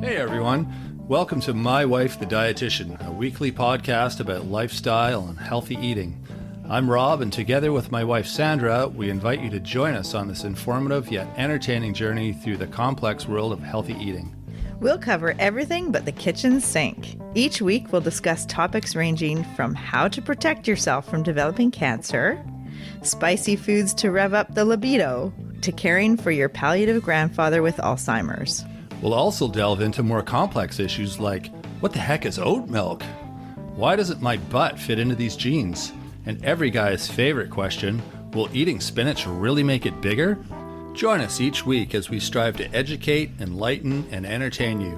Hey everyone, welcome to My Wife the Dietitian, a weekly podcast about lifestyle and healthy eating. I'm Rob, and together with my wife Sandra, we invite you to join us on this informative yet entertaining journey through the complex world of healthy eating. We'll cover everything but the kitchen sink. Each week we'll discuss topics ranging from how to protect yourself from developing cancer, spicy foods to rev up the libido, to caring for your palliative grandfather with Alzheimer's. We'll also delve into more complex issues like, what the heck is oat milk? Why doesn't my butt fit into these jeans? And every guy's favorite question, will eating spinach really make it bigger? Join us each week as we strive to educate, enlighten, and entertain you.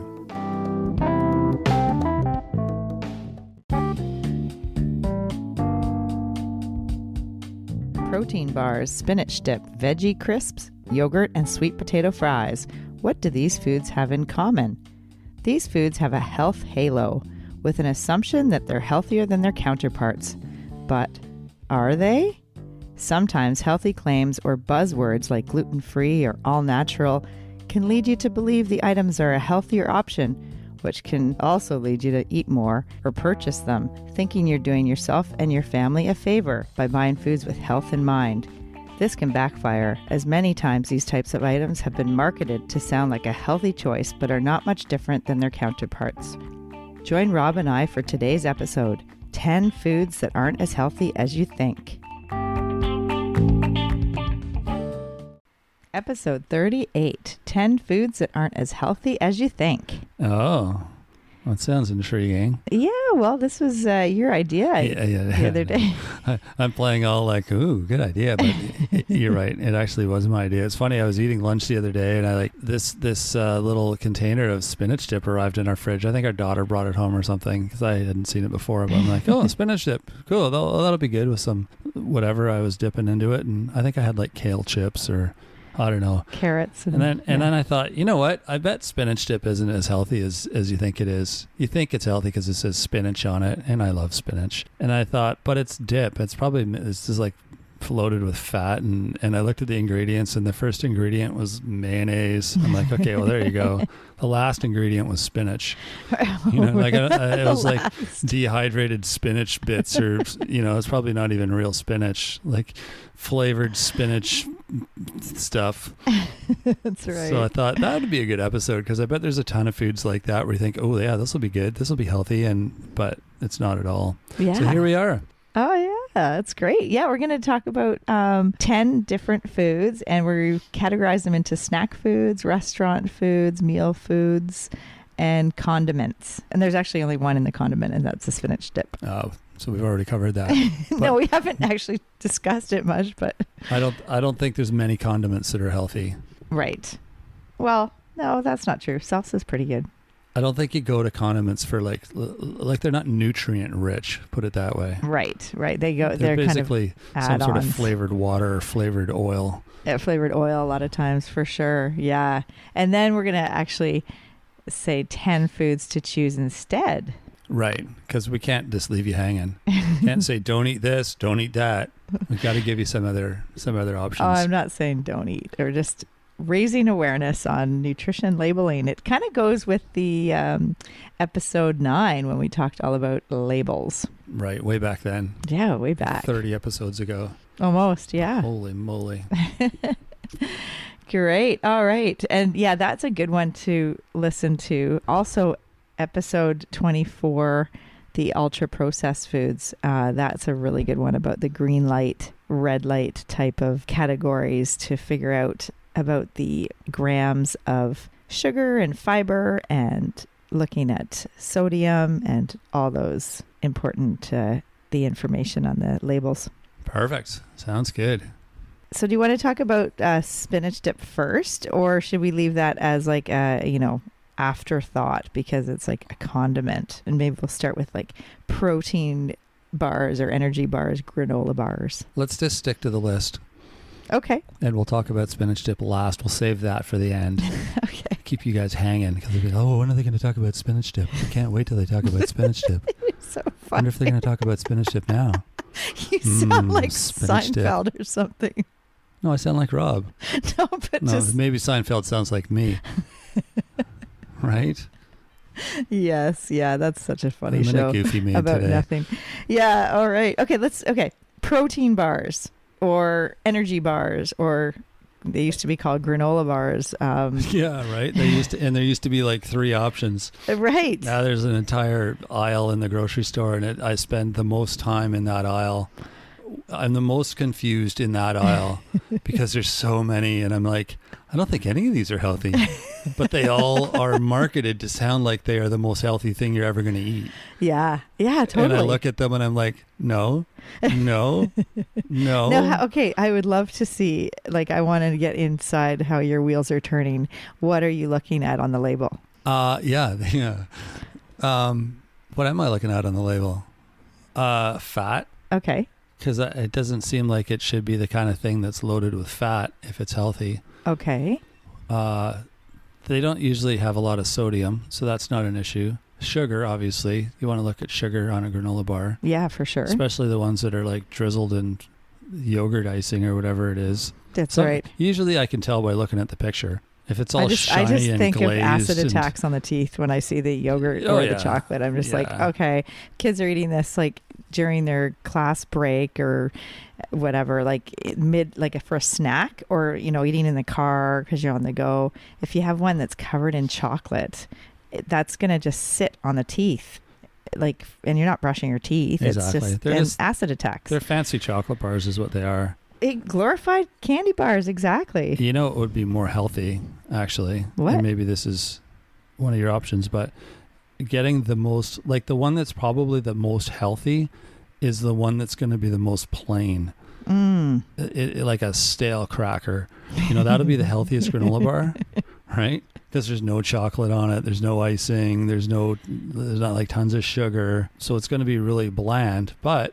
Protein bars, spinach dip, veggie crisps, yogurt, and sweet potato fries. What do these foods have in common? These foods have a health halo, with an assumption that they're healthier than their counterparts. But are they? Sometimes healthy claims or buzzwords like gluten-free or all-natural can lead you to believe the items are a healthier option, which can also lead you to eat more or purchase them, thinking you're doing yourself and your family a favor by buying foods with health in mind. This can backfire, as many times these types of items have been marketed to sound like a healthy choice but are not much different than their counterparts. Join Rob and I for today's episode, 10 Foods That Aren't As Healthy As You Think. Episode 38, 10 Foods That Aren't As Healthy As You Think. Oh, that sounds intriguing. Yeah, well, this was your idea the other day. I'm playing all like, ooh, good idea, but you're right. It actually was my idea. It's funny, I was eating lunch the other day, and I this little container of spinach dip arrived in our fridge. I think our daughter brought it home or something, because I hadn't seen it before, but I'm like, oh, spinach dip. Cool, that'll be good with some whatever I was dipping into it, and I think I had like kale chips or I don't know. Carrots. And then I thought, you know what? I bet spinach dip isn't as healthy as you think it is. You think it's healthy because it says spinach on it, and I love spinach. And I thought, but it's dip. It's just like floated with fat. And I looked at the ingredients, and the first ingredient was mayonnaise. I'm like, okay, well, there you go. The last ingredient was spinach. You know, like it was like dehydrated spinach bits, or it's probably not even real spinach, like flavored spinach stuff. That's right. So I thought that would be a good episode, because I bet there's a ton of foods like that where you think, oh yeah, this will be good, this will be healthy, but it's not at all. Yeah. So here we are. Oh yeah, that's great. Yeah, we're going to talk about 10 different foods, and we categorize them into snack foods, restaurant foods, meal foods, and condiments. And there's actually only one in the condiment, and that's the spinach dip. Oh, so we've already covered that. No, we haven't actually discussed it much, but I don't think there's many condiments that are healthy. Right. Well, no, that's not true. Salsa's pretty good. I don't think you go to condiments for like they're not nutrient rich, put it that way. Right. They're basically kind of some sort of flavored water or flavored oil. Yeah, flavored oil a lot of times, for sure. Yeah. And then we're going to actually say 10 foods to choose instead. Right, because we can't just leave you hanging. Can't say don't eat this, don't eat that. We've got to give you some other options. Oh, I'm not saying don't eat, or just raising awareness on nutrition labeling. It kind of goes with the episode 9 when we talked all about labels. Right, way back then. Yeah, way back. 30 episodes ago. Almost, yeah. Holy moly. Great. All right. And yeah, that's a good one to listen to. Also, episode 24, the ultra processed foods. That's a really good one about the green light, red light type of categories to figure out about the grams of sugar and fiber, and looking at sodium and all those important, the information on the labels. Perfect. Sounds good. So do you want to talk about spinach dip first, or should we leave that as like a, afterthought, because it's like a condiment? And maybe we'll start with like protein bars or energy bars, granola bars. Let's just stick to the list. Okay. And we'll talk about spinach dip last. We'll save that for the end. Okay. Keep you guys hanging, because they'll be like, oh, when are they going to talk about spinach dip? I can't wait till they talk about spinach dip. So funny. I wonder if they're going to talk about spinach dip now. You sound like Seinfeld dip. Or something. No, I sound like Rob. No, but maybe Seinfeld sounds like me. Right? Yes. Yeah. That's such a funny I'm in show a goofy mood about today. nothing. Yeah. All right. Okay. Protein bars or energy bars, or they used to be called granola bars. Yeah, right. There used to be like 3 options. Right. Now there's an entire aisle in the grocery store, and I spend the most time in that aisle. I'm the most confused in that aisle because there's so many, and I'm like, I don't think any of these are healthy, but they all are marketed to sound like they are the most healthy thing you're ever going to eat. Yeah. Yeah, totally. And I look at them and I'm like, no. No, okay. I would love to see, like, I want to get inside how your wheels are turning. What are you looking at on the label? Yeah. What am I looking at on the label? Fat. Okay. Because it doesn't seem like it should be the kind of thing that's loaded with fat if it's healthy. Okay. They don't usually have a lot of sodium, so that's not an issue. Sugar, obviously. You want to look at sugar on a granola bar. Yeah, for sure. Especially the ones that are like drizzled in yogurt icing or whatever it is. That's right. Usually I can tell by looking at the picture. If it's all shiny and glazed. I just think of acid attacks on the teeth when I see the yogurt or the chocolate. I'm just like, okay, kids are eating this like during their class break or whatever, like for a snack, or, eating in the car because you're on the go. If you have one that's covered in chocolate, that's going to just sit on the teeth. And you're not brushing your teeth. Exactly. It's just acid attacks. They're fancy chocolate bars is what they are. Glorified candy bars, exactly. You know, it would be more healthy, actually. What? And maybe this is one of your options, but getting the most, like the one that's probably the most healthy is the one that's going to be the most plain. Like a stale cracker. That'll be the healthiest granola bar, right? Because there's no chocolate on it. There's no icing. There's not like tons of sugar. So it's going to be really bland, but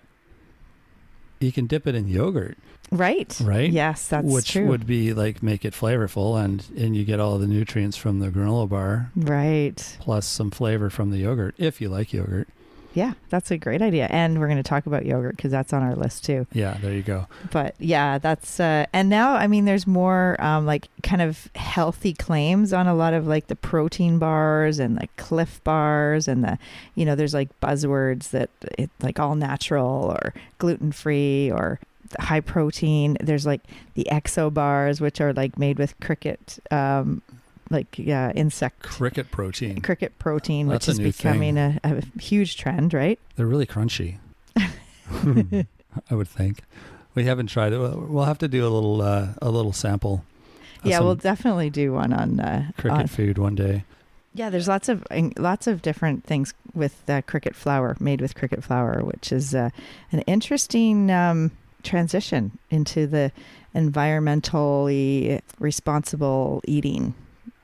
you can dip it in yogurt. Right. Yes, that's true. Which would be like make it flavorful, and you get all the nutrients from the granola bar. Right. Plus some flavor from the yogurt, if you like yogurt. Yeah, that's a great idea. And we're going to talk about yogurt because that's on our list too. Yeah, there you go. But yeah, that's, and now, I mean, there's more like kind of healthy claims on a lot of like the protein bars and the Cliff bars and the, there's like buzzwords that it like all natural or gluten-free or high protein. There's like the exo bars, which are like made with cricket, insect cricket protein, which is becoming a huge trend, right? They're really crunchy. I would think. We haven't tried it. We'll have to do a little sample. Yeah, we'll definitely do one on cricket food one day. Yeah, there's lots of different things with cricket flour, made with cricket flour, which is an interesting transition into the environmentally responsible eating.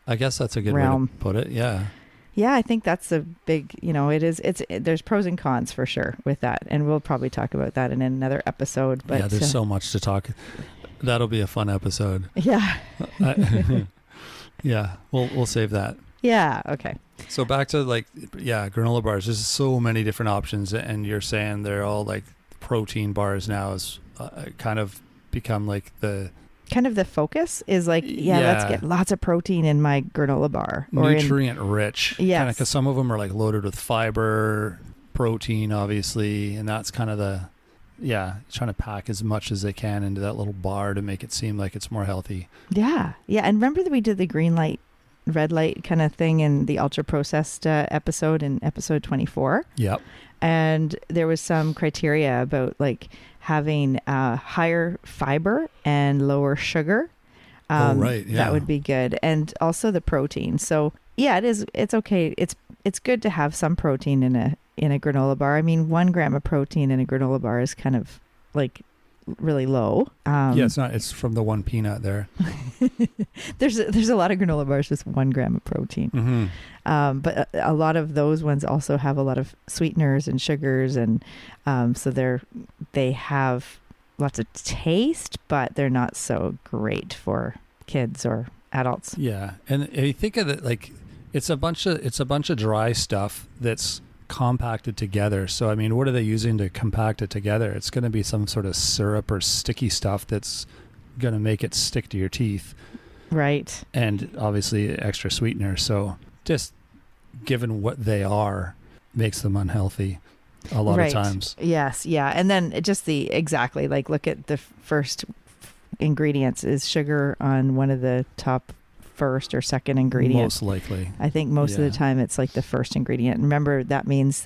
I guess that's a good realm. Way to put it. Yeah. Yeah, I think that's a big, there's pros and cons for sure with that. And we'll probably talk about that in another episode. But yeah, there's so much to talk. That'll be a fun episode. Yeah. Yeah, we'll save that. Yeah. Okay. So back to granola bars. There's so many different options, and you're saying they're all like protein bars now is kind of become like the focus is like, let's get lots of protein in my granola bar. Nutrient rich. Yes. Because some of them are like loaded with fiber, protein, obviously. And that's kind of trying to pack as much as they can into that little bar to make it seem like it's more healthy. Yeah. Yeah. And remember that we did the green light, red light kind of thing in the ultra processed episode in episode 24. Yep. And there was some criteria about like having higher fiber and lower sugar. Right. Yeah. That would be good. And also the protein. So yeah, it's okay. It's good to have some protein in a granola bar. I mean, 1 gram of protein in a granola bar is kind of like really low. It's from the one peanut there. There's a lot of granola bars with 1 gram of protein. Mm-hmm. But a lot of those ones also have a lot of sweeteners and sugars, and so they have lots of taste, but they're not so great for kids or adults. Yeah, and if you think of it, like it's a bunch of dry stuff that's compacted together. So I mean, what are they using to compact it together? It's going to be some sort of syrup or sticky stuff that's going to make it stick to your teeth. Right. And obviously extra sweetener. So just given what they are, makes them unhealthy a lot of times. Yes. Yeah. And then exactly, like look at the first ingredients. Is sugar on one of the top first or second ingredients? Most likely. I think most of the time it's like the first ingredient. Remember, that means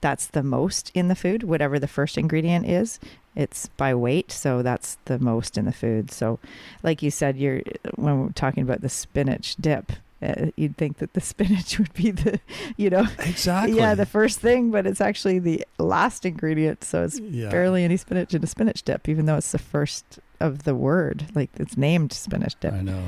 that's the most in the food. Whatever the first ingredient is, it's by weight. So that's the most in the food. So like you said, when we're talking about the spinach dip, you'd think that the spinach would be the, exactly. Yeah, the first thing, but it's actually the last ingredient. So it's barely any spinach in a spinach dip, even though it's the first of the word, like it's named spinach dip. I know.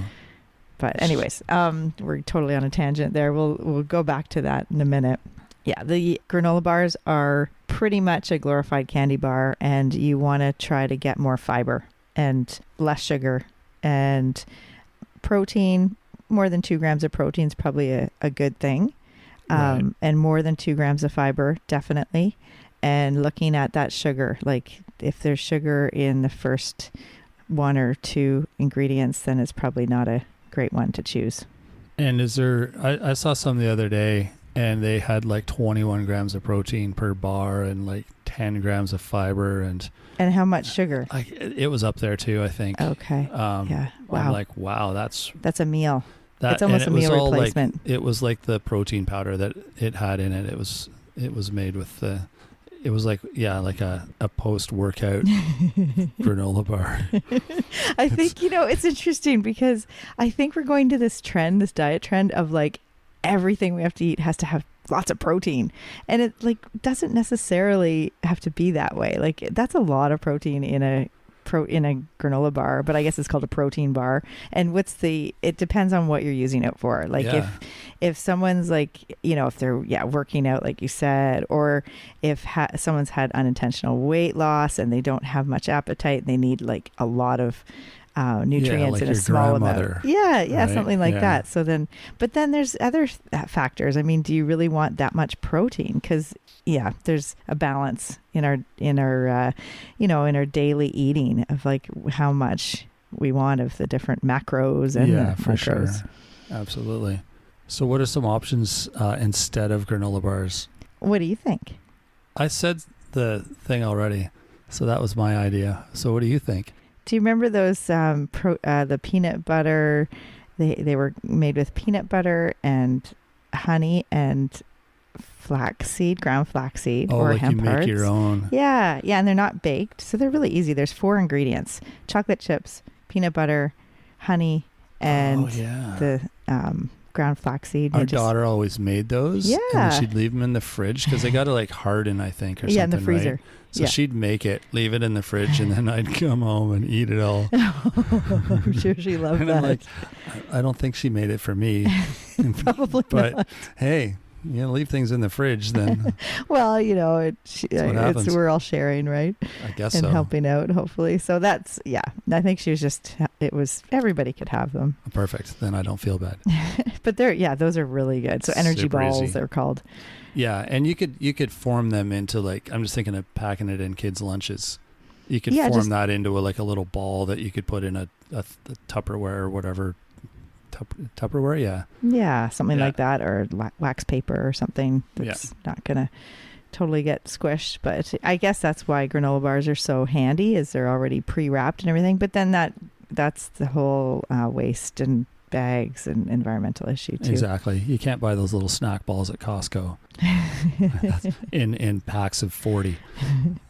But anyways, we're totally on a tangent there. We'll go back to that in a minute. Yeah, the granola bars are pretty much a glorified candy bar, and you want to try to get more fiber and less sugar and protein. More than 2 grams of protein is probably a good thing. And more than 2 grams of fiber, definitely. And looking at that sugar, like if there's sugar in the first 1 or 2 ingredients, then it's probably not a great one to choose. And I saw some the other day, and they had like 21 grams of protein per bar and like 10 grams of fiber. And how much sugar? It was up there too, I think. Okay. Yeah. Wow. I'm like, wow, that's a meal. It's almost a meal replacement. It was like the protein powder that it had in it. It was made with it was like a post-workout granola bar. I think, it's interesting because I think we're going to this diet trend of like everything we have to eat has to have lots of protein. And it like doesn't necessarily have to be that way. Like that's a lot of protein in a granola bar, but I guess it's called a protein bar. And it depends on what you're using it for. Like if someone's like, if they're working out, like you said, or if someone's had unintentional weight loss and they don't have much appetite, and they need like a lot of nutrients like in a small amount. Right? Something like that. So but then there's other factors. I mean, do you really want that much protein? Because there's a balance in our in our daily eating of like how much we want of the different macros and for micros. Sure. Absolutely. So what are some options instead of granola bars? What do you think? I said the thing already, so that was my idea. So what do you think? Do you remember those the peanut butter? They were made with peanut butter and honey and ground flaxseed, or like hemp you make hearts. your own. Yeah, and they're not baked, so they're really easy. There's 4 ingredients: chocolate chips, peanut butter, honey, and the ground flaxseed. Our daughter always made those. Yeah. And then she'd leave them in the fridge because they got to like harden, I think, or something. Yeah, in the freezer. Right? So she'd make it, leave it in the fridge, and then I'd come home and eat it all. I'm sure she loved and that. I'm like, I don't think she made it for me. Probably but not. Hey, leave things in the fridge then. Well, we're all sharing, right? I guess and so. helping out, hopefully. So that's, I think she was everybody could have them. Perfect. Then I don't feel bad. But those are really good. So energy Super balls, easy. they're called. Yeah. And you could form them into like, I'm just thinking of packing it in kids' lunches. You could form that into a little ball that you could put in a Tupperware or whatever. Tupperware, something like that, or wax paper or something that's not gonna totally get squished. But I guess that's why granola bars are so handy, is they're already pre-wrapped and everything. But then that's the whole waste and bags and environmental issue too. Exactly. You can't buy those little snack balls at Costco in packs of 40.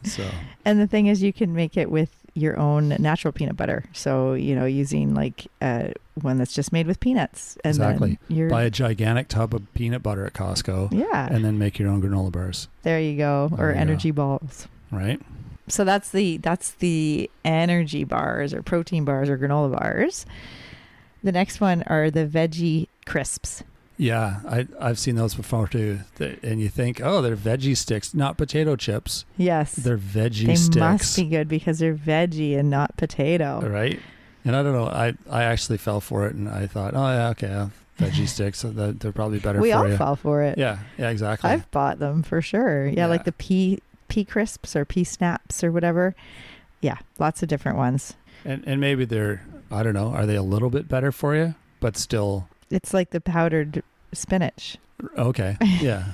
So. And the thing is, you can make it with your own natural peanut butter. So, using like one that's just made with peanuts. And exactly. Buy a gigantic tub of peanut butter at Costco. Yeah. And then make your own granola bars. There you go. Or energy balls. Right. So that's the energy bars or protein bars or granola bars. The next one are the veggie crisps. Yeah, I've seen those before too. And you think, they're veggie sticks, not potato chips. Yes. They're veggie they sticks. They must be good because they're veggie and not potato. Right. And I don't know, I actually fell for it and I thought, veggie sticks, they're probably better for you. We all fall for it. Yeah, exactly. I've bought them for sure. Yeah, like the pea crisps or pea snaps or whatever. Yeah, lots of different ones. And maybe they're, I don't know, are they a little bit better for you? But still... It's like the powdered spinach. Okay. Yeah.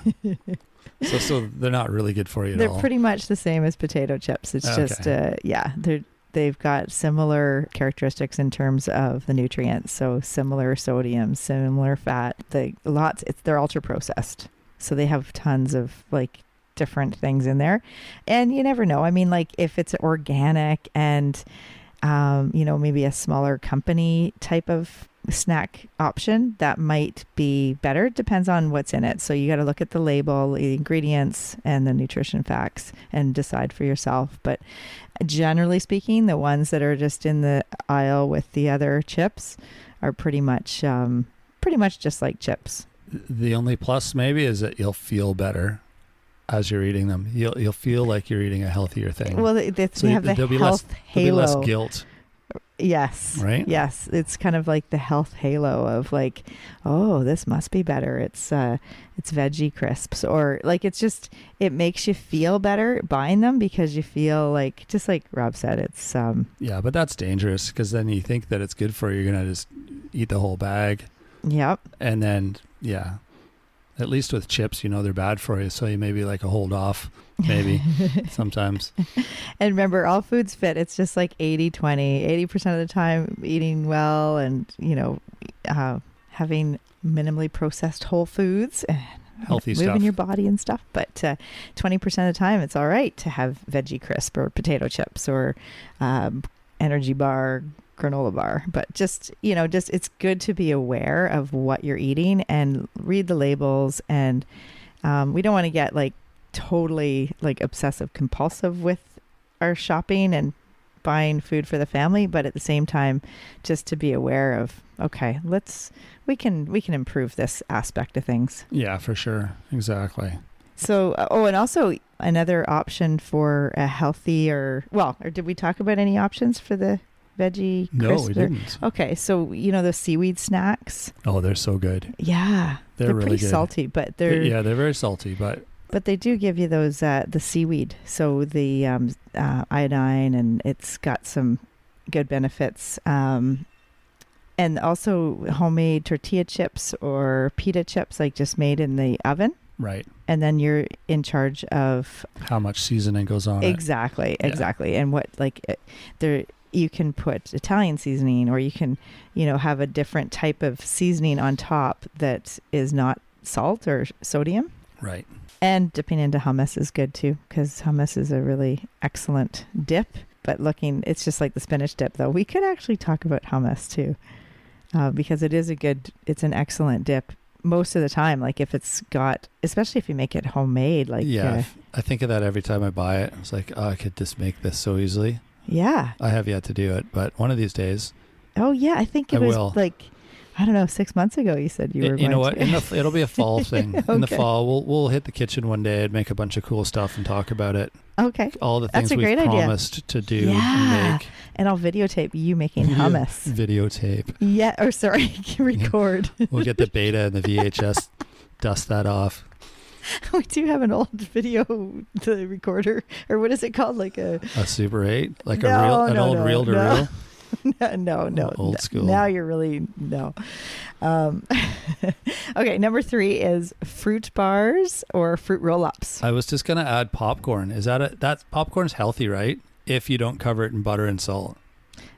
So they're not really good for you at They're all. pretty much the same as potato chips. It's just, they've got similar characteristics in terms of the nutrients. So similar sodium, similar fat. They're ultra processed. So they have tons of like different things in there. And you never know. I mean, like if it's organic and, maybe a smaller company type of snack option, that might be better. It depends on what's in it. So you got to look at the label, the ingredients, and the nutrition facts and decide for yourself. But generally speaking, the ones that are just in the aisle with the other chips are pretty much just like chips. The only plus maybe is that you'll feel better as you're eating them. You'll feel like you're eating a healthier thing. Well, they have the health halo. There'll be less guilt. Yes. Right? Yes. It's kind of like the health halo of like, oh, this must be better. It's veggie crisps, or like it makes you feel better buying them because you feel like, just like Rob said, it's yeah, but that's dangerous because then you think that it's good for you. You're going to just eat the whole bag. Yep. And then, yeah, at least with chips, they're bad for you. So you maybe like a hold off, maybe sometimes. And remember, all foods fit. It's just like 80-20, 80% of the time eating well and, having minimally processed whole foods and healthy moving stuff. your body and stuff. But 20% of the time, it's all right to have veggie crisp or potato chips or energy bar, granola bar. But just it's good to be aware of what you're eating and read the labels. And we don't want to get like totally like obsessive compulsive with our shopping and buying food for the family, but at the same time just to be aware of, okay, we can improve this aspect of things. Yeah, for sure. Exactly. So and also another option for a healthier, or did we talk about any options for the veggie No, crisp? we didn't. Okay, so the seaweed snacks. Oh, they're so good. Yeah, they're really pretty good. salty, but they're very salty, but they do give you those the seaweed, so the iodine, and it's got some good benefits. And also homemade tortilla chips or pita chips, like just made in the oven. Right. And then you're in charge of how much seasoning goes on exactly. And what you can put Italian seasoning, or you can, have a different type of seasoning on top that is not salt or sodium. Right. And dipping into hummus is good too, because hummus is a really excellent dip. But it's just like the spinach dip, though. We could actually talk about hummus too, because it's an excellent dip most of the time. Like if it's got, especially if you make it homemade, like I think of that every time I buy it. It's like, oh, I could just make this so easily. Yeah. I have yet to do it, but one of these days. Oh yeah, I think it was like, I don't know, 6 months ago you said you were going to. You know what? It'll be a fall thing. Okay. In the fall, we'll hit the kitchen one day and make a bunch of cool stuff and talk about it. Okay. All the things we've promised to do and make. And I'll videotape you making hummus. Videotape. Yeah. Or sorry, record. We'll get the beta and the VHS, dust that off. We do have an old video recorder, or what is it called? Like a Super 8? Like an old reel-to-reel? No. Old school. Now you're really, no. Okay, number 3 is fruit bars or fruit roll-ups. I was just going to add popcorn. That popcorn's healthy, right? If you don't cover it in butter and salt.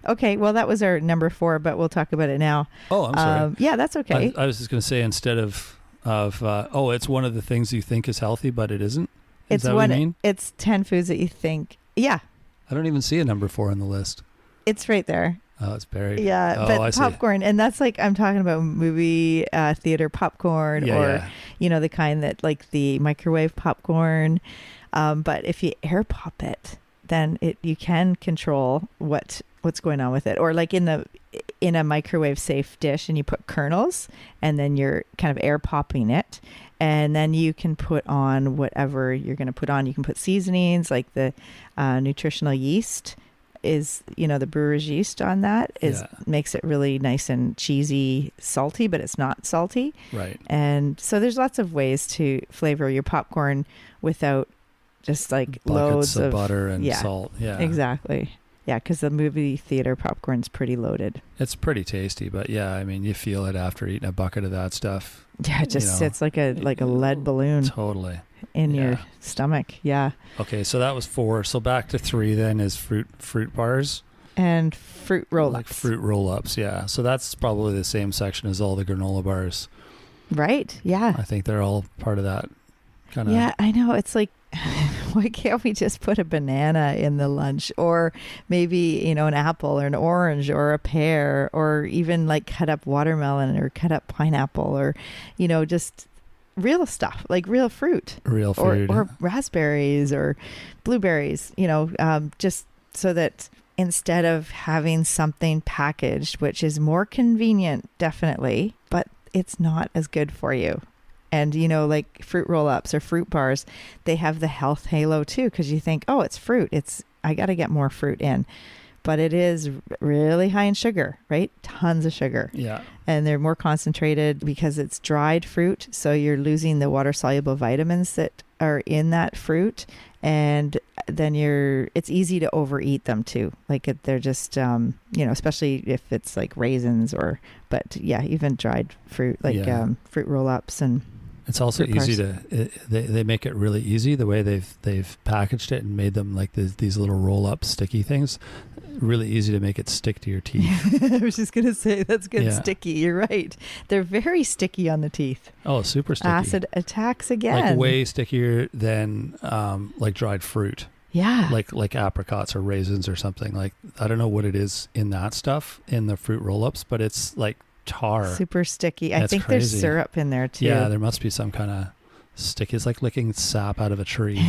Okay, well, that was our number 4, but we'll talk about it now. Oh, I'm sorry. Yeah, that's okay. I was just going to say, instead of it's one of the things you think is healthy, but it isn't. Is that what you mean? It's 10 foods that you think, yeah. I don't even see a number 4 on the list. It's right there. Oh, it's buried. Yeah, but popcorn, and that's like, I'm talking about movie theater popcorn, the kind that like the microwave popcorn. But if you air pop it, then you can control what's going on with it. Or like in a microwave safe dish, and you put kernels, and then you're kind of air popping it, and then you can put on whatever you're going to put on. You can put seasonings like the nutritional yeast. Is the brewer's yeast on that makes it really nice and cheesy, salty, but it's not salty. Right. And so there's lots of ways to flavor your popcorn without just like buckets loads of butter and salt. Yeah, exactly. Yeah, because the movie theater popcorn's pretty loaded. It's pretty tasty, but yeah, I mean, you feel it after eating a bucket of that stuff. Yeah, it just sits like a lead balloon Totally. in your stomach. Yeah. Okay, so that was 4. So back to 3 then is fruit bars. And fruit roll-ups. Like fruit roll-ups, yeah. So that's probably the same section as all the granola bars. Right, yeah. I think they're all part of that kind of... Yeah, I know. It's like, why can't we just put a banana in the lunch, or maybe, an apple or an orange or a pear, or even like cut up watermelon or cut up pineapple, or, just real stuff, like real fruit. Real fruit. Or raspberries or blueberries, just so that instead of having something packaged, which is more convenient, definitely, but it's not as good for you. And, like fruit roll-ups or fruit bars, they have the health halo too, because you think, oh, it's fruit. I got to get more fruit in. But it is really high in sugar, right? Tons of sugar. Yeah. And they're more concentrated because it's dried fruit. So you're losing the water-soluble vitamins that are in that fruit. And then it's easy to overeat them too. Like they're just, especially if it's like raisins but yeah, even dried fruit, like fruit roll-ups and... It's also easy they make it really easy the way they've packaged it and made them like these little roll-up sticky things. Really easy to make it stick to your teeth. I was just going to say, that's good. Yeah. Sticky. You're right. They're very sticky on the teeth. Oh, super sticky. Acid attacks again. Like way stickier than like dried fruit. Yeah. Like apricots or raisins or something. Like, I don't know what it is in that stuff, in the fruit roll-ups, but it's like tar. Super sticky. I think crazy. There's syrup in there too. Yeah, there must be some kind of sticky. It's like licking sap out of a tree.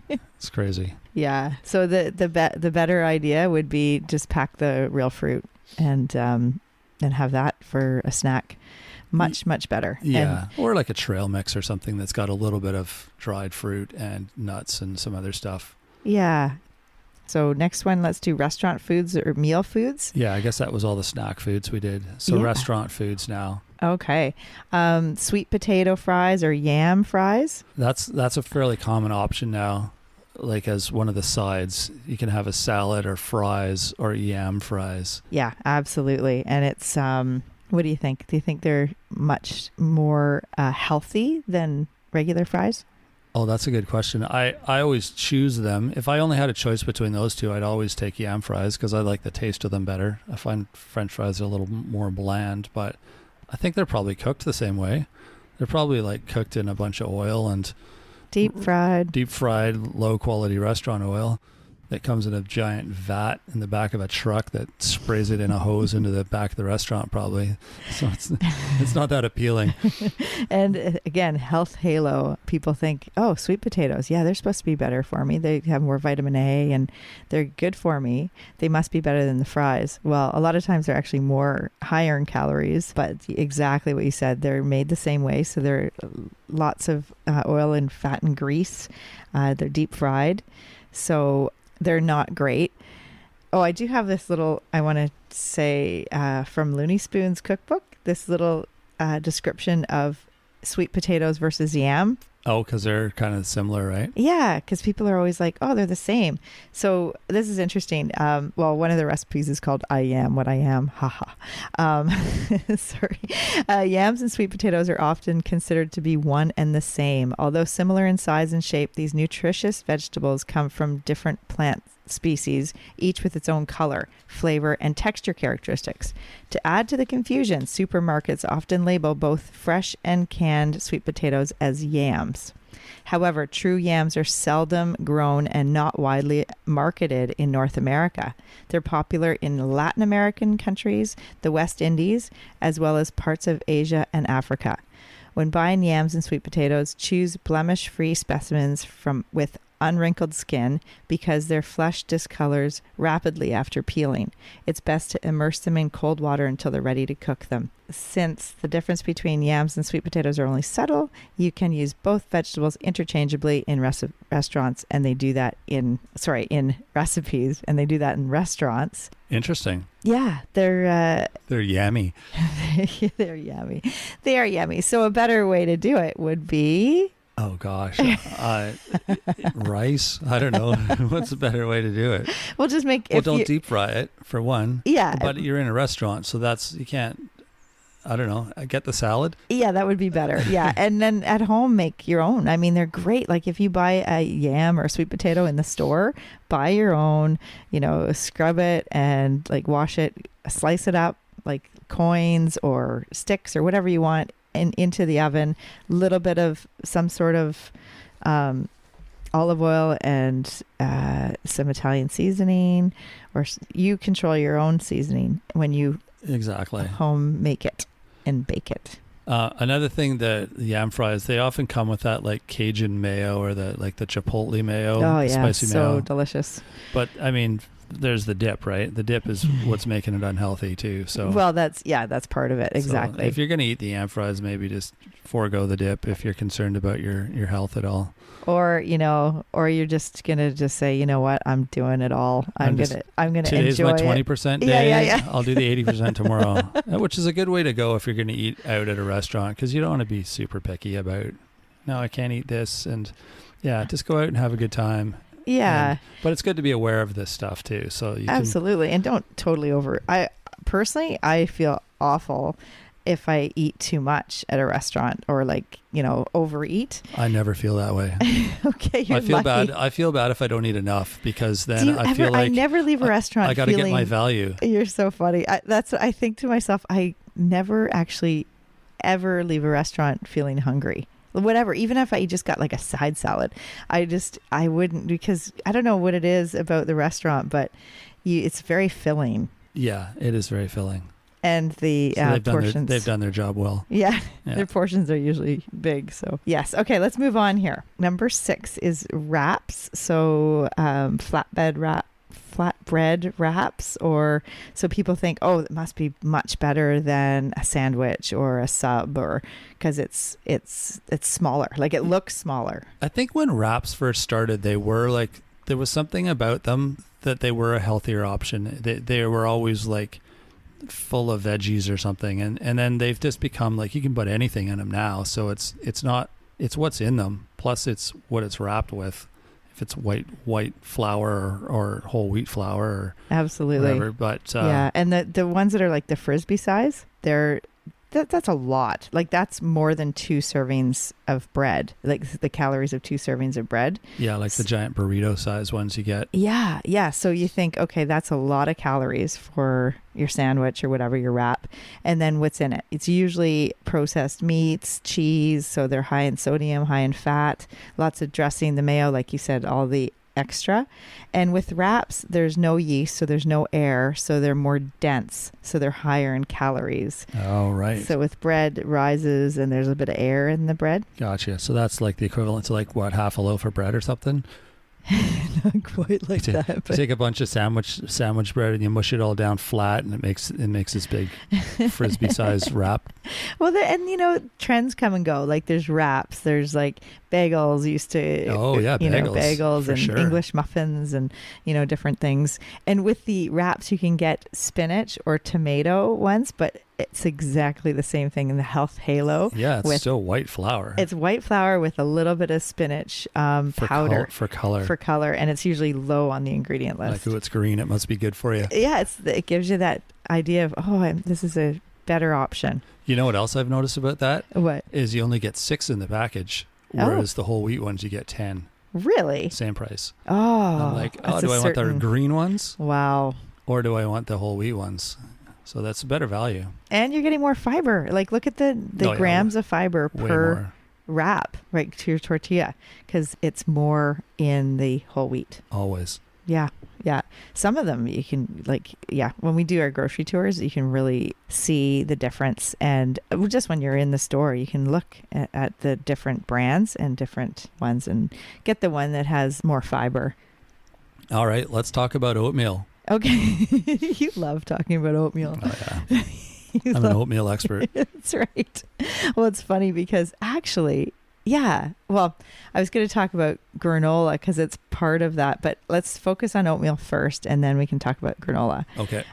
It's crazy. Yeah. So the better idea would be just pack the real fruit and have that for a snack. Much better. Yeah. Or like a trail mix or something that's got a little bit of dried fruit and nuts and some other stuff. Yeah. So next one, let's do restaurant foods or meal foods. Yeah, I guess that was all the snack foods we did. So restaurant foods now. Okay. Sweet potato fries or yam fries. That's a fairly common option now. Like as one of the sides, you can have a salad or fries or yam fries. Yeah, absolutely. And it's, what do you think? Do you think they're much more healthy than regular fries? Oh, that's a good question. I always choose them. If I only had a choice between those two, I'd always take yam fries because I like the taste of them better. I find French fries are a little more bland, but I think they're probably cooked the same way. They're probably like cooked in a bunch of oil and deep fried, low quality restaurant oil that comes in a giant vat in the back of a truck that sprays it in a hose into the back of the restaurant probably. So it's not that appealing. And again, health halo. People think, oh, sweet potatoes. Yeah, they're supposed to be better for me. They have more vitamin A and they're good for me. They must be better than the fries. Well, a lot of times they're actually more higher in calories, but exactly what you said. They're made the same way. So they're lots of oil and fat and grease. They're deep fried. So they're not great. Oh, I do have this little, I want to say from Looney Spoon's cookbook, this little description of sweet potatoes versus yam. Oh, because they're kind of similar, right? Yeah, because people are always like, oh, they're the same. So this is interesting. Well, one of the recipes is called I Am What I Am. Haha. Sorry. Yams and sweet potatoes are often considered to be one and the same. Although similar in size and shape, these nutritious vegetables come from different plant species, each with its own color, flavor, and texture characteristics. To add to the confusion, supermarkets often label both fresh and canned sweet potatoes as yams. However, true yams are seldom grown and not widely marketed in North America. They're popular in Latin American countries, the West Indies, as well as parts of Asia and Africa. When buying yams and sweet potatoes, choose blemish-free specimens with unwrinkled skin because their flesh discolors rapidly after peeling. It's best to immerse them in cold water until they're ready to cook them. Since the difference between yams and sweet potatoes are only subtle, you can use both vegetables interchangeably in restaurants, and they do that in recipes, and they do that in restaurants. Interesting. Yeah, they're yummy. They're yummy. They are yummy. So a better way to do it would be Oh gosh, rice. I don't know. What's a better way to do it? We'll just make. Well, don't deep fry it for one. Yeah, but you're in a restaurant, so you can't. I don't know. Get the salad. Yeah, that would be better. Yeah, and then at home make your own. I mean, they're great. Like if you buy a yam or a sweet potato in the store, buy your own. Scrub it and like wash it, slice it up like coins or sticks or whatever you want. And into the oven, little bit of some sort of olive oil and some Italian seasoning, or you control your own seasoning when you home make it and bake it. Another thing that yam fries, they often come with that like Cajun mayo or the chipotle mayo. Oh yeah, spicy so mayo. Delicious. But I mean, there's the dip, right? The dip is what's making it unhealthy too. So well, that's part of it. Exactly. So if you're going to eat the yam fries, maybe just forego the dip if you're concerned about your health at all. Or you're just gonna say, you know what, I'm doing it all. I'm gonna today's enjoy my 20% day. Yeah. I'll do the 80% tomorrow, which is a good way to go if you're going to eat out at a restaurant, because you don't want to be super picky about, no, I can't eat this, and just go out and have a good time. Yeah. But it's good to be aware of this stuff too. So you absolutely, and don't totally I feel awful if I eat too much at a restaurant or overeat. I never feel that way. Okay, you're I feel lucky. bad. I feel bad if I don't eat enough, because then I feel like I never leave a restaurant. I got to get my value. You're so funny. That's what I think to myself. I never actually ever leave a restaurant feeling hungry. Whatever, even if I just got like a side salad, I wouldn't, because I don't know what it is about the restaurant, but it's very filling. Yeah, it is very filling. And the portions. They've done their job well. Yeah, their portions are usually big. So yes. Okay, let's move on here. Number 6 is wraps. So flatbread wraps, or so people think, oh, it must be much better than a sandwich or a sub, or because it's smaller, like it looks smaller. I think when wraps first started, they were like, there was something about them that they were a healthier option. They were always like full of veggies or something, and then they've just become like, you can put anything in them now, so it's what's in them, plus it's what it's wrapped with. If it's white flour or whole wheat flour or absolutely whatever. But and the ones that are like the Frisbee size, that's a lot. Like that's more than 2 servings of bread, like the calories of 2 servings of bread. Yeah, like the giant burrito size ones you get. Yeah. So you think, okay, that's a lot of calories for your sandwich or whatever, your wrap. And then what's in it? It's usually processed meats, cheese, so they're high in sodium, high in fat, lots of dressing, the mayo, like you said, all the extra. And with wraps, there's no yeast, so there's no air, so they're more dense, so they're higher in calories. Oh, right. So with bread, it rises and there's a bit of air in the bread. Gotcha. So that's like the equivalent to like what, half a loaf of bread or something? Not quite like that. But you take a bunch of sandwich bread and you mush it all down flat, and it makes this big Frisbee sized wrap. Well, trends come and go. Like there's wraps, there's like bagels used to. Oh yeah, bagels and sure. English muffins and different things. And with the wraps, you can get spinach or tomato ones, but it's exactly the same thing in the health halo. Yeah, it's still white flour. It's white flour with a little bit of spinach powder for color, and it's usually low on the ingredient list. Like, it's green, it must be good for you. Yeah, it gives you that idea of, this is a better option. You know what else I've noticed about that? What? Is you only get 6 in the package, whereas the whole wheat ones you get 10. Really? Same price. Oh, I'm like, do I want the green ones? Wow. Or do I want the whole wheat ones? So that's a better value. And you're getting more fiber. Like look at the grams of fiber per wrap, right, to your tortilla, because it's more in the whole wheat. Always. Yeah. Some of them you can when we do our grocery tours, you can really see the difference. And just when you're in the store, you can look at the different brands and different ones and get the one that has more fiber. All right, let's talk about oatmeal. Okay. You love talking about oatmeal. Oh, yeah. I'm an oatmeal expert. That's right. Well, it's funny because actually, I was going to talk about granola because it's part of that, but let's focus on oatmeal first and then we can talk about granola. Okay.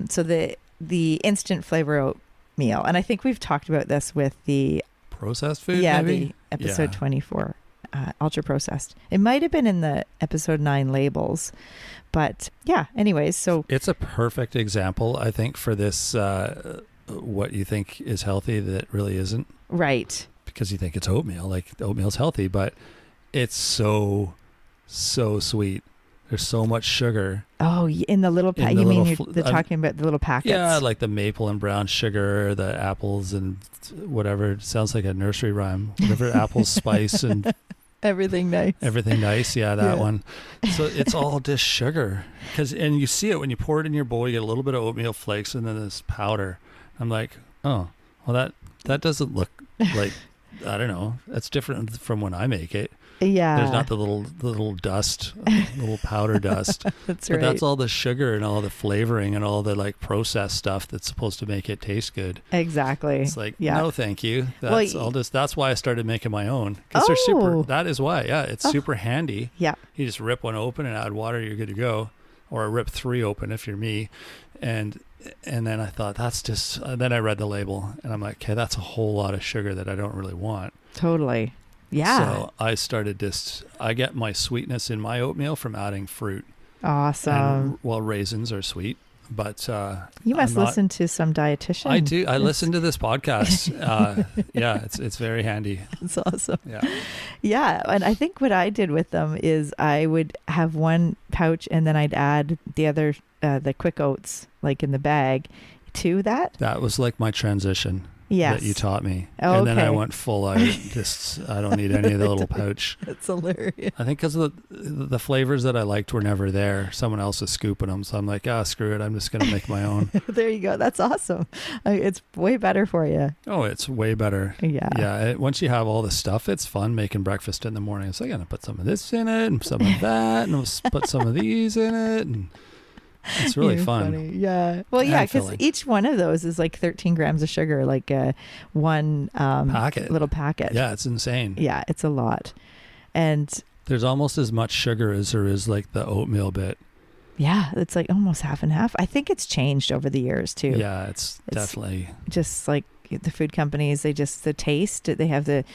So the instant flavor oatmeal, and I think we've talked about this with the processed food. Yeah, maybe? the episode 24, ultra processed. It might have been in the episode 9 labels, but yeah. Anyways, so it's a perfect example, I think, for this. What you think is healthy that really isn't. Right. Because you think it's oatmeal, like oatmeal's healthy, but it's so sweet. There's so much sugar. Oh, in the little packet. You mean you're talking about the little packets? Yeah, like the maple and brown sugar, the apples and whatever. It sounds like a nursery rhyme. Whatever apples, spice, and everything nice. Everything nice. Yeah, that one. So it's all just sugar. And you see it when you pour it in your bowl. You get a little bit of oatmeal flakes and then this powder. I'm like, oh, well, that doesn't look like, I don't know. That's different from when I make it. Yeah. There's not the little dust, little powder dust. That's but right. that's all the sugar and all the flavoring and all the like processed stuff that's supposed to make it taste good. Exactly. It's like, no, thank you. That's that's why I started making my own. Because that is why. Yeah. It's super handy. Yeah. You just rip one open and add water, you're good to go. Or rip 3 open if you're me. And then I thought then I read the label and I'm like, okay, that's a whole lot of sugar that I don't really want. Totally. Yeah. So I started I get my sweetness in my oatmeal from adding fruit. Awesome. And, raisins are sweet, but you must listen to some dietitian. I do. I listen to this podcast. Yeah, it's very handy. It's awesome. Yeah. Yeah. And I think what I did with them is I would have one pouch and then I'd add the other, the quick oats, like in the bag to that. That was like my transition. Yes. That you taught me. Oh, and then I went full out. I don't need any of the little pouch. That's hilarious. I think because the flavors that I liked were never there. Someone else is scooping them. So I'm like, screw it. I'm just going to make my own. There you go. That's awesome. It's way better for you. Oh, it's way better. Yeah. Yeah. Once you have all the stuff, it's fun making breakfast in the morning. So I'm going to put some of this in it and some of that and we'll put some of these in it. And it's really fun. Funny. Yeah. Well, yeah, because each one of those is like 13 grams of sugar, like one little packet. Yeah, it's insane. Yeah, it's a lot. And there's almost as much sugar as there is like the oatmeal bit. Yeah, it's like almost half and half. I think it's changed over the years too. Yeah, it's definitely just like the food companies, the taste, they have the,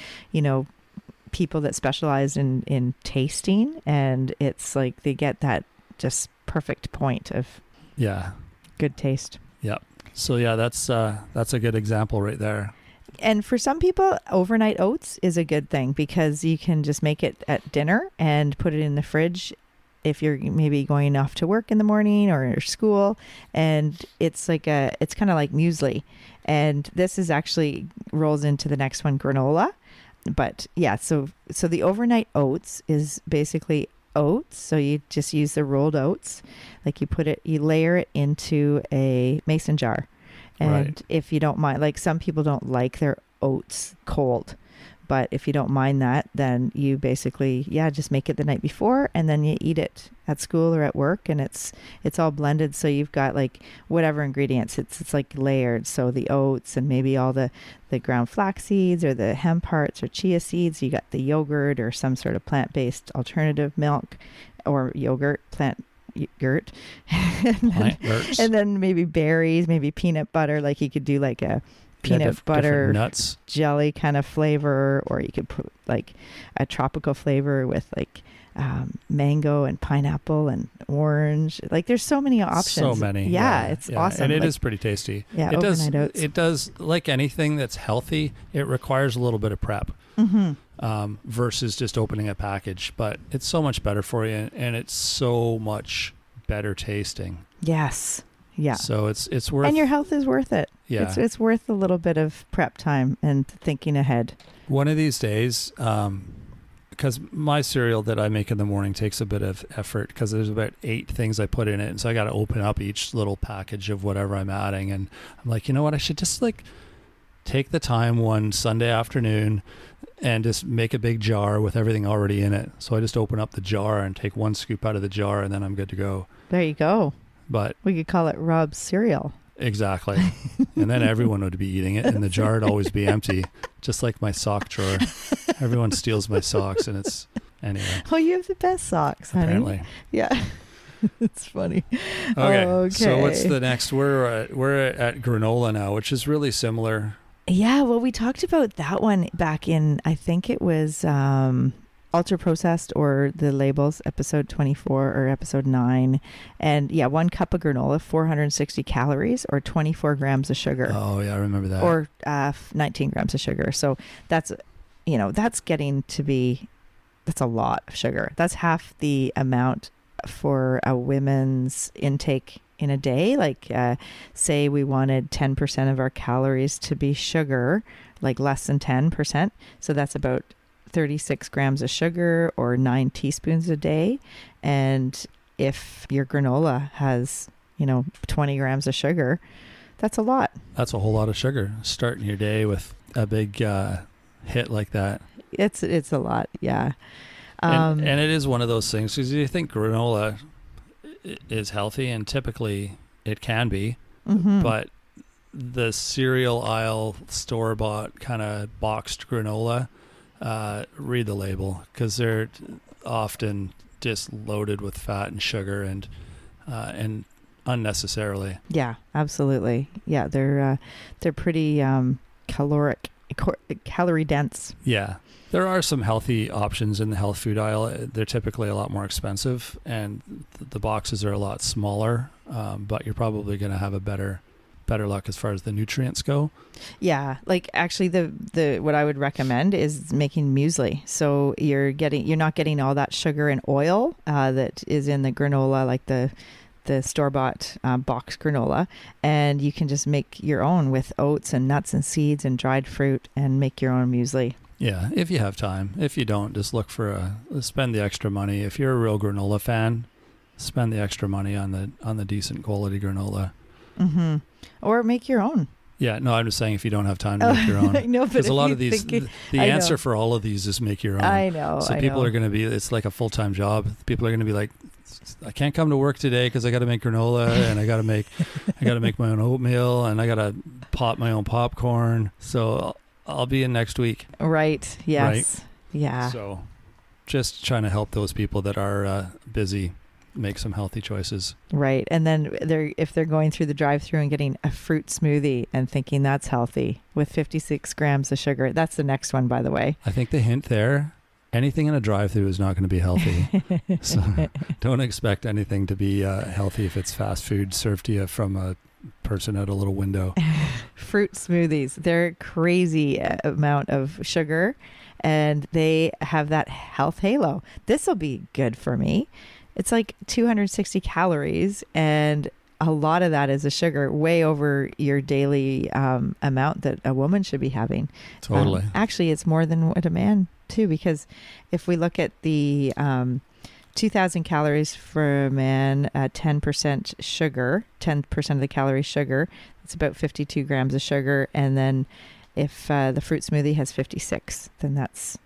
people that specialize in tasting, and it's like they get that just perfect point of good taste. Yeah. So yeah, that's a good example right there. And for some people, overnight oats is a good thing because you can just make it at dinner and put it in the fridge if you're maybe going off to work in the morning or school, and it's kind of like muesli. And this is actually rolls into the next one, granola. But yeah, so the overnight oats is basically oats. So you just use the rolled oats, like you layer it into a mason jar. And if you don't mind, like some people don't like their oats cold, but if you don't mind that, then you basically, just make it the night before and then you eat it at school or at work, and it's all blended. So you've got like whatever ingredients, it's like layered. So the oats and maybe all the ground flax seeds or the hemp parts or chia seeds. You got the yogurt or some sort of plant-based alternative milk or plant yogurt. And then maybe berries, maybe peanut butter. Like you could do like a peanut butter nuts jelly kind of flavor, or you could put like a tropical flavor with like mango and pineapple and orange. Like there's so many options. So many. Yeah, it's awesome. And it is pretty tasty. Yeah, overnight oats. It does, like anything that's healthy, it requires a little bit of prep. Mm-hmm. Versus just opening a package, but it's so much better for you, and it's so much better tasting. Yeah. So it's worth, and your health is worth it. Yeah. It's worth a little bit of prep time and thinking ahead. One of these days, because my cereal that I make in the morning takes a bit of effort because there's about 8 things I put in it, and so I got to open up each little package of whatever I'm adding, and I'm like, you know what, I should just like take the time one Sunday afternoon and just make a big jar with everything already in it. So I just open up the jar and take 1 scoop out of the jar, and then I'm good to go. There you go. But we could call it Rob's cereal. Exactly. And then everyone would be eating it, and the jar would always be empty, just like my sock drawer. Everyone steals my socks, and it's anyway. Oh, you have the best socks, honey. Apparently. Yeah. It's funny. Okay. So what's the next? We're at granola now, which is really similar. Yeah, well, we talked about that one back in, I think it was ultra processed or the labels, episode 24 or episode 9. And yeah, 1 cup of granola, 460 calories or 24 grams of sugar. Oh, yeah, I remember that. Or 19 grams of sugar. So that's, that's getting to be, that's a lot of sugar. That's half the amount for a women's intake in a day. Like say we wanted 10% of our calories to be sugar, like less than 10%. So that's about 36 grams of sugar or 9 teaspoons a day. And if your granola has, 20 grams of sugar, that's a lot. That's a whole lot of sugar. Starting your day with a big hit like that. It's a lot. Yeah. And it is one of those things, because you think granola is healthy, and typically it can be, but the cereal aisle store-bought kind of boxed granola, read the label, because they're often just loaded with fat and sugar and unnecessarily. Yeah, absolutely. Yeah, they're pretty calorie dense. Yeah. There are some healthy options in the health food aisle. They're typically a lot more expensive, and the boxes are a lot smaller, but you're probably going to have a better luck as far as the nutrients go. Yeah, like actually the what I would recommend is making muesli. So you're not getting all that sugar and oil that is in the granola, like the store-bought box granola, and you can just make your own with oats and nuts and seeds and dried fruit and make your own muesli. Yeah, if you have time. If you don't, just look for spend the extra money. If you're a real granola fan, spend the extra money on the decent quality granola. Mm-hmm. Or make your own. Yeah, no, I'm just saying if you don't have time to make your own. No, but a lot of these, the answer for all of these is make your own. I know. So people are going to be, it's like a full-time job. People are going to be like, I can't come to work today because I got to make granola and I got to make my own oatmeal and I got to pop my own popcorn. So I'll be in next week. Right. Yes. Right? Yeah. So just trying to help those people that are busy make some healthy choices. Right. And then if they're going through the drive-thru and getting a fruit smoothie and thinking that's healthy with 56 grams of sugar, that's the next one, by the way. I think the hint there, anything in a drive-thru is not going to be healthy. So don't expect anything to be healthy if it's fast food served to you from a person at a little window. Fruit smoothies, they're crazy amount of sugar and they have that health halo. This will be good for me. It's like 260 calories and a lot of that is a sugar, way over your daily amount that a woman should be having. Totally. Actually, it's more than what a man too, because if we look at the 2,000 calories for a man, 10% sugar, 10% of the calories sugar, it's about 52 grams of sugar. And then if the fruit smoothie has 56, then it's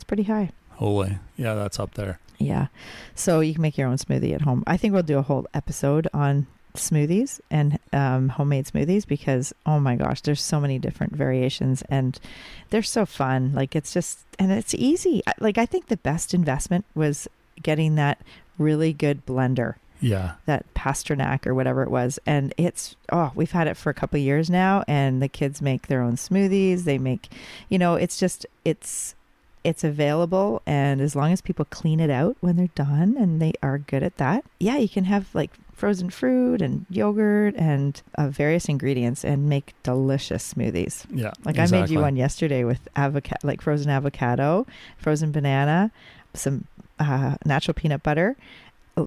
pretty high. Holy. Yeah, that's up there. Yeah. So you can make your own smoothie at home. I think we'll do a whole episode on smoothies and homemade smoothies because, oh my gosh, there's so many different variations and they're so fun. Like it's just, and it's easy. Like I think the best investment was getting that really good blender. Yeah. That Pasternak or whatever it was. And we've had it for a couple of years now and the kids make their own smoothies. They make, it's available, and as long as people clean it out when they're done and they are good at that, yeah, you can have like frozen fruit and yogurt and various ingredients and make delicious smoothies. Yeah, like exactly. I made you one yesterday with like frozen avocado, frozen banana, some natural peanut butter,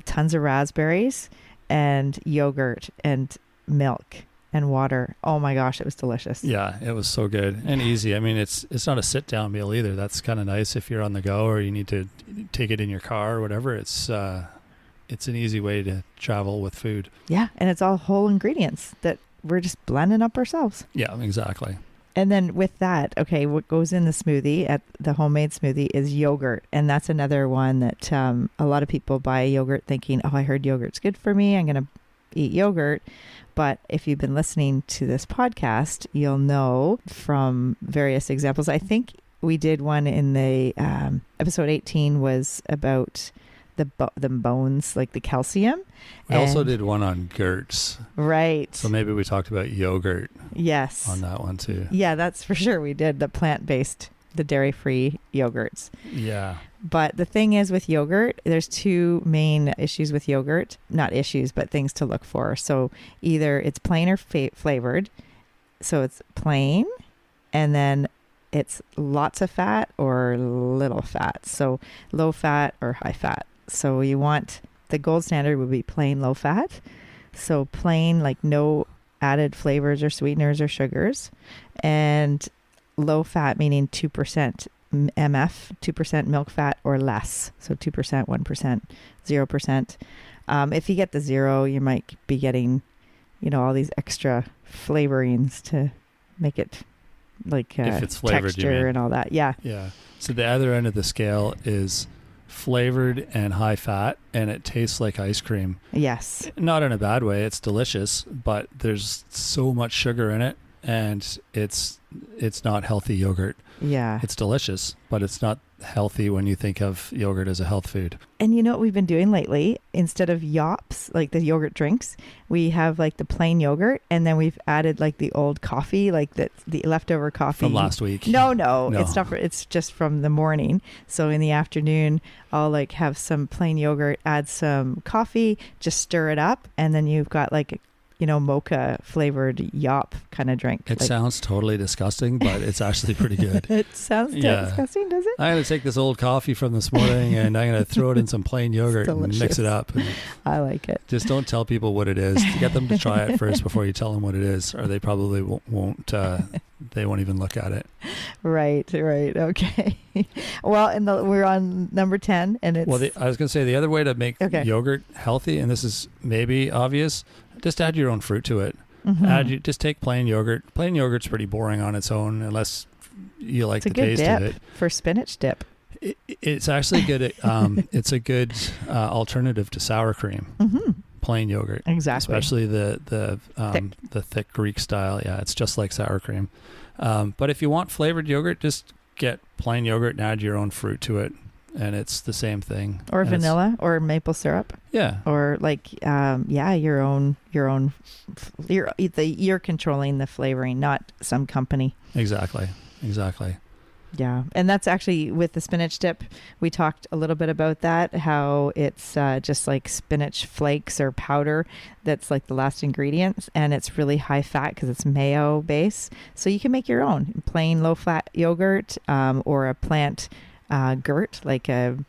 tons of raspberries, and yogurt and milk and water. Oh my gosh, it was delicious. Yeah, it was so good and easy. I mean, it's not a sit-down meal either. That's kind of nice if you're on the go or you need to take it in your car or whatever. It's an easy way to travel with food. Yeah, and it's all whole ingredients that we're just blending up ourselves. Yeah, exactly. And then with that, okay, what goes in the smoothie, at the homemade smoothie, is yogurt. And that's another one that a lot of people buy yogurt thinking, oh, I heard yogurt's good for me, I'm going to eat yogurt. But if you've been listening to this podcast, you'll know from various examples. I think we did one in the episode 18 was about the bones, like the calcium. We also did one on gurts. Right. So maybe we talked about yogurt. Yes. On that one too. Yeah, that's for sure. We did the plant-based, the dairy-free yogurts. Yeah. But the thing is with yogurt, there's two main issues with yogurt. Not issues, but things to look for. So either it's plain or flavored. So it's plain, and then it's lots of fat or little fat. So low fat or high fat. So you want, the gold standard would be plain low fat. So plain, like no added flavors or sweeteners or sugars. And low fat, meaning 2% MF, 2% milk fat or less. So 2%, 1%, 0%. If you get the 0, you might be getting, all these extra flavorings to make it like if it's flavored, texture and all that. Yeah. Yeah. So the other end of the scale is flavored and high fat, and it tastes like ice cream. Yes. Not in a bad way. It's delicious, but there's so much sugar in it, and it's not healthy yogurt. Yeah. It's delicious, but it's not healthy when you think of yogurt as a health food. And you know what we've been doing lately? Instead of yops, like the yogurt drinks, we have like the plain yogurt, and then we've added like the old coffee, like the leftover coffee. From last week. No. It's not. It's just from the morning. So in the afternoon, I'll like have some plain yogurt, add some coffee, just stir it up, and then you've got like mocha flavored yop kind of drink. It sounds totally disgusting, but it's actually pretty good. It sounds disgusting, does it? I'm going to take this old coffee from this morning and I'm going to throw it in some plain yogurt and mix it up. I like it. Just don't tell people what it is. Get them to try it first before you tell them what it is, or they probably won't. They won't even look at it. Right. Okay. Well, we're on number 10, and it's... Well, I was going to say the other way to make yogurt healthy, and this is maybe obvious, just add your own fruit to it. Mm-hmm. Just take plain yogurt. Plain yogurt's pretty boring on its own, unless you like the taste of it. For spinach dip. It's actually good. It's a good alternative to sour cream. Mm-hmm. Plain yogurt, exactly. Especially the thick Greek style. Yeah, it's just like sour cream. But if you want flavored yogurt, just get plain yogurt and add your own fruit to it, and it's the same thing. Or vanilla or maple syrup. Yeah. Or like your own. You're controlling the flavoring, not some company. Exactly. Yeah. And that's actually with the spinach dip. We talked a little bit about that, how it's just like spinach flakes or powder. That's like the last ingredient. And it's really high fat because it's mayo base. So you can make your own plain low fat yogurt or a plant gurt, like the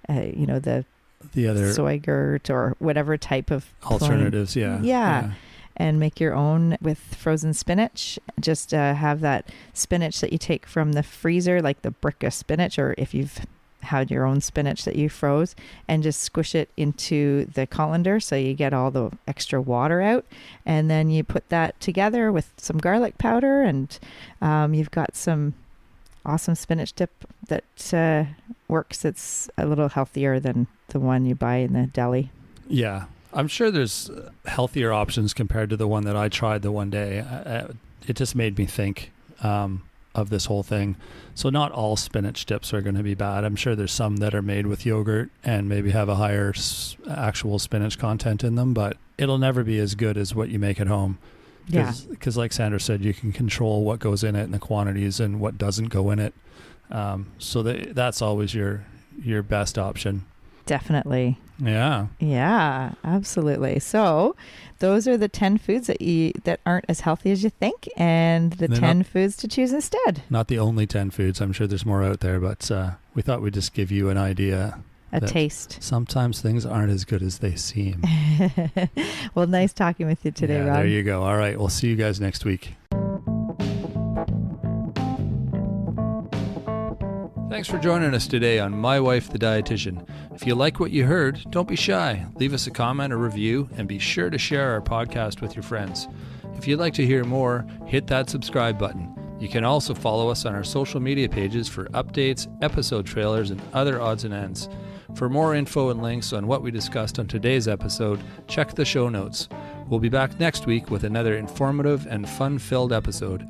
other soy gurt or whatever type of alternatives. Plain. Yeah. And make your own with frozen spinach. Just have that spinach that you take from the freezer, like the brick of spinach, or if you've had your own spinach that you froze, and just squish it into the colander so you get all the extra water out. And then you put that together with some garlic powder, and you've got some awesome spinach dip that works. It's a little healthier than the one you buy in the deli. Yeah. I'm sure there's healthier options compared to the one that I tried the one day. It just made me think of this whole thing. So not all spinach dips are going to be bad. I'm sure there's some that are made with yogurt and maybe have a higher actual spinach content in them, but it'll never be as good as what you make at home. Because like Sandra said, you can control what goes in it and the quantities and what doesn't go in it. So that's always your best option. Definitely. Yeah, absolutely. So those are the 10 foods that aren't as healthy as you think, and the 10 foods to choose instead. Not the only 10 foods. I'm sure there's more out there, but we thought we'd just give you an idea. A taste. Sometimes things aren't as good as they seem. Well, nice talking with you today, Rob. There you go. All right. We'll see you guys next week. Thanks for joining us today on My Wife the Dietitian. If you like what you heard, don't be shy. Leave us a comment or review, and be sure to share our podcast with your friends. If you'd like to hear more, hit that subscribe button. You can also follow us on our social media pages for updates, episode trailers, and other odds and ends. For more info and links on what we discussed on today's episode, check the show notes. We'll be back next week with another informative and fun-filled episode.